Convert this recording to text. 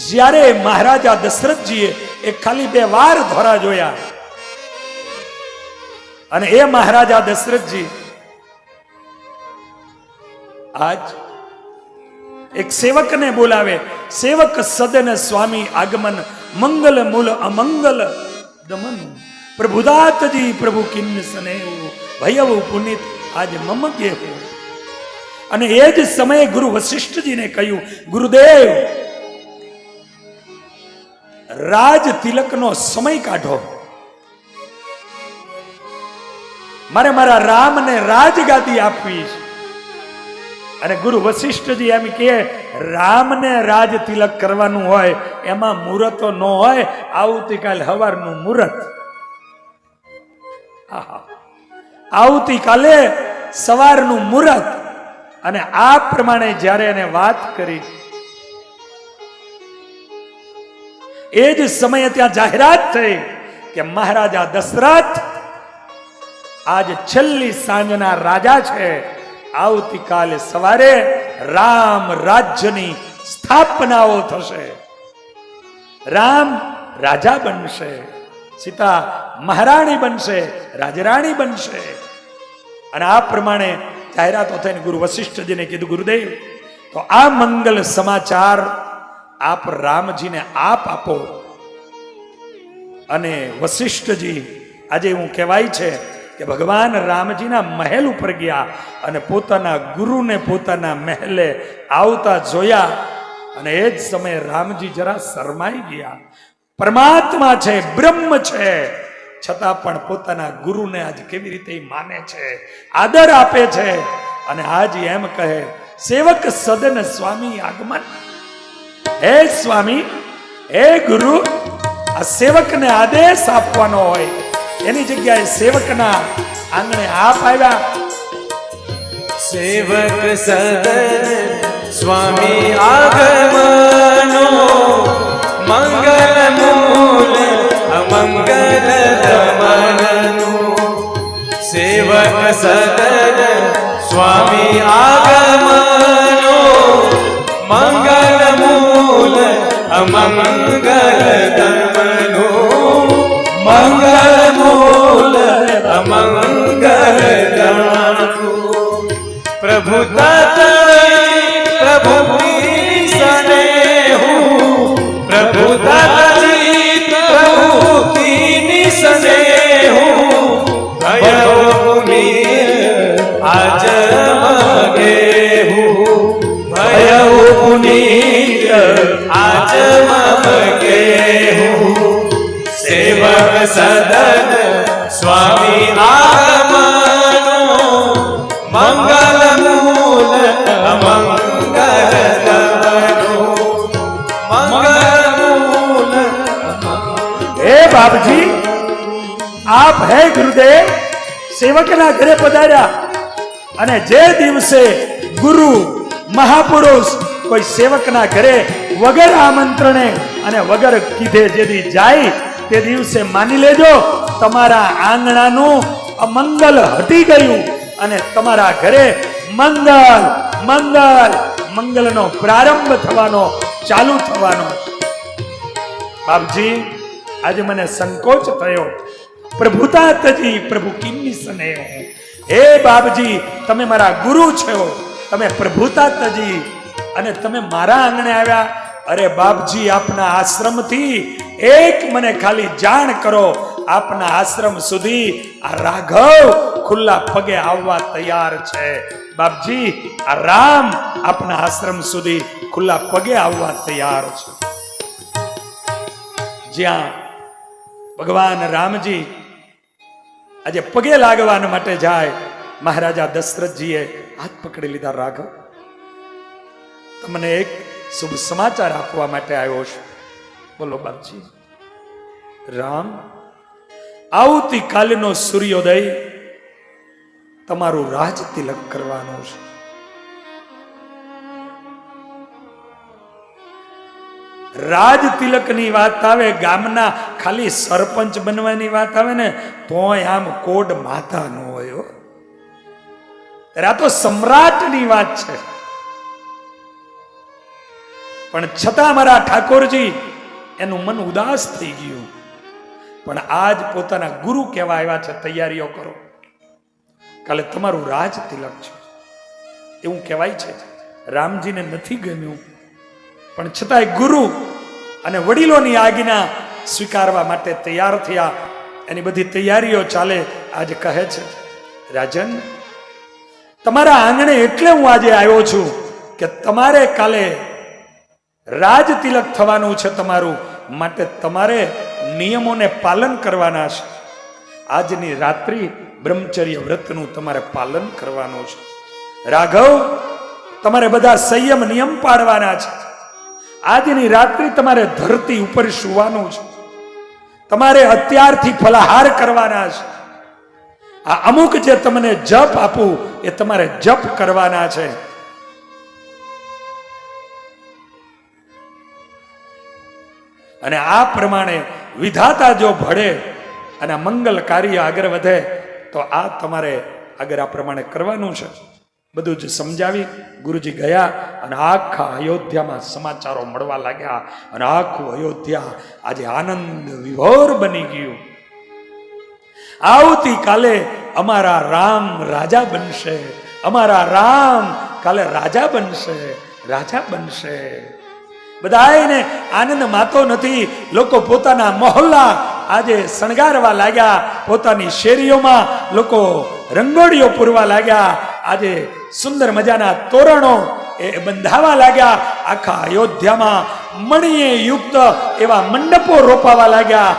જ્યારે મહારાજા દશરથજીએ એક ખાલી 2 વાર ધોરા જોયા અને એ મહારાજા દશરથજી આજ એક સેવકને બોલાવે, સેવક સદન સ્વામી આગમન, મંગલ મૂલ અમંગલ દમન, પ્રભુદાતજી પ્રભુ કિન્ન સનેહ, ભયવ પુનિત આજ મમ કેહુ. અને એ જ સમયે ગુરુ વશિષ્ઠજીને કહ્યું, ગુરુદેવ રાજ તિલકનો સમય કાઢો, મારે મારા રામને રાજગાદી આપવી છે. અને ગુરુ વશિષ્ઠજી એમ કે રામને રાજ તિલક કરવાનું હોય એમાં મુહૂર્તો ન હોય, આવતીકાલ સવારનું મુહૂર્ત. આવતીકાલે સવારનું મુહૂર્ત. અને આ પ્રમાણે જ્યારે એને વાત કરી એ જ સમયે ત્યાં જાહેરાત થઈ કે મહારાજા દશરથ આજ છેલ્લી સાંજના રાજા છે. આવતીકાલે સવારે રામ રાજ્યની સ્થાપનાઓ થશે, રામ રાજા બનશે, સીતા મહારાણી બનશે, રાજરાણી બનશે. અને આ પ્રમાણે જાહેરાતો થઈને ગુરુ વશિષ્ઠજીને કીધું, ગુરુદેવ તો આ મંગલ સમાચાર આપ રામજીને આપો. અને વશિષ્ઠજી આજે એવું કહેવાય છે કે ભગવાન રામજીના મહેલ ઉપર ગયા અને પોતાના ગુરુને પોતાના મહેલે આવતા જોયા. અને એ જ સમયે રામજી જરા શરમાઈ ગયા. પરમાત્મા છે, બ્રહ્મ છે, છતાં પણ પોતાના ગુરુને આજ કેવી રીતે માને છે, આદર આપે છે. અને આજ એમ કહે, સેવક સદન સ્વામી આગમન. હે સ્વામી, હે ગુરુ, આ સેવકને આદેશ આપવાનો હોય એની જગ્યાએ સેવકના આંગણે આપ આવ્યા. સેવક સદન સ્વામી આગમનો, મંગલ મૂલ અમંગલ દમનનું. સેવક સદન સ્વામી આગમનો, મંગલ મૂલ અમંગલ દમનનું. મંગલ મૂલ અમંગલ દમનનું. પ્રભુ તાતજી પ્રભુ સનેહુ, પ્રભુ તાતજી પ્રભુ કી સનેહુ. ભયો પુનીત આજ મગેહુ, ભયો પુનીત આજ મગેહુ. સેવક સદન સ્વામી આગમનો, મંગલ મૂલ અમંગલ દમનનું. મંગલ મૂલ. હે બાપજી, આપ હે ગુરુદેવ સેવકના ઘરે પધાર્યા. અને જે દિવસે ગુરુ મહાપુરુષ કોઈ સેવકના ઘરે વગર આમંત્રણે અને વગર કીધે જેથી જાય તે દિવસે માની લેજો તમારા આંગણાનું અમંગલ હટી ગયું અને તમારા ઘરે મંગલ મંગલ મંગલનો પ્રારંભ થવાનો, ચાલુ થવાનો. બાપજી, આજે મને સંકોચ થયો. પ્રભુતા તજી પ્રભુ કિન્ની સ્નેહ. હે બાપજી, તમે મારા ગુરુ છો, તમે પ્રભુતા તજી અને તમે મારા આંગણે આવ્યા. અરે બાપજી, આપના આશ્રમથી એક મને ખાલી જાણ કરો, આપના આશ્રમ સુધી આ રાઘવ ખુલ્લા પગે આવવા તૈયાર છે. બાપજી, આ રામ આપના આશ્રમ સુધી ખુલ્લા પગે આવવા તૈયાર છે. જ્યાં ભગવાન રામજી આજે પગે લાગવા માટે જાય, મહારાજા દશરથજીએ હાથ પકડી લીધા. રાઘવ, તમને એક શુભ સમાચાર આપવા માટે આવ્યો છું. બોલો બાપજી. રામ, આવતીકાલનો સૂર્યોદય તમારું રાજ તિલક કરવાનું છે. રાજ તિલક ની વાત આવે, ગામના ખાલી સરપંચ બનવાની વાત આવે ને તોય આમ કોડ માથા ન હોય. આ તો સમ્રાટ ની વાત છે. પણ છતાં મારા ઠાકોરજી એનું મન ઉદાસ થઈ ગયું. પણ આજ પોતાના ગુરુ કહેવા આવ્યા છે, તૈયારીઓ કરો, કાલે તમારું રાજ તિલક છે એવું કહેવાય છે. રામજીને નથી ગમ્યું, પણ છતાંય ગુરુ અને વડીલોની આજ્ઞા સ્વીકારવા માટે તૈયાર થયા. એની બધી તૈયારીઓ ચાલે. આજે કહે છે, રાજન, તમારા આંગણે એટલે હું આજે આવ્યો છું કે તમારે કાલે રાજ તિલક થવાનું છે તમારું, માટે તમારે નિયમોને પાલન કરવાના છે. આજની રાત્રિ બ્રહ્મચર્ય વ્રતનું તમારે પાલન કરવાનું છે. રાઘવ, તમારે બધા સંયમ નિયમ પાડવાના છે. આજની રાત્રિ તમારે ધરતી ઉપર સુવાનું છે. તમારે અત્યારથી ફલાહાર કરવાના છે. આ અમુક જે તમને જપ આપું એ તમારે જપ કરવાના છે. અને આ પ્રમાણે વિધાતા જો ભળે અને મંગલ કાર્ય આગળ વધે તો આ તમારે આગળ આ પ્રમાણે કરવાનું છે. બધું જ સમજાવી ગુરુજી ગયા અને આખા અયોધ્યામાં સમાચારો મળવા લાગ્યા અને આખું અયોધ્યા આજે આનંદ વિભોર બની ગયું. આવતીકાલે અમારા રામ રાજા બનશે, અમારા રામ કાલે રાજા બનશે, રાજા બનશે. બધાને આનંદ માતો નથી. લોકો પોતાના મહોલ્લા આજે શણગારવા લાગ્યા, પોતાની શેરીઓમાં લોકો રંગોળીઓ પૂરવા લાગ્યા. આજે સુંદર મજાના તોરણો એ બંધાવા લાગ્યા. આખા અયોધ્યામાં મણીએ યુક્ત એવા મંડપો રોપાવા લાગ્યા.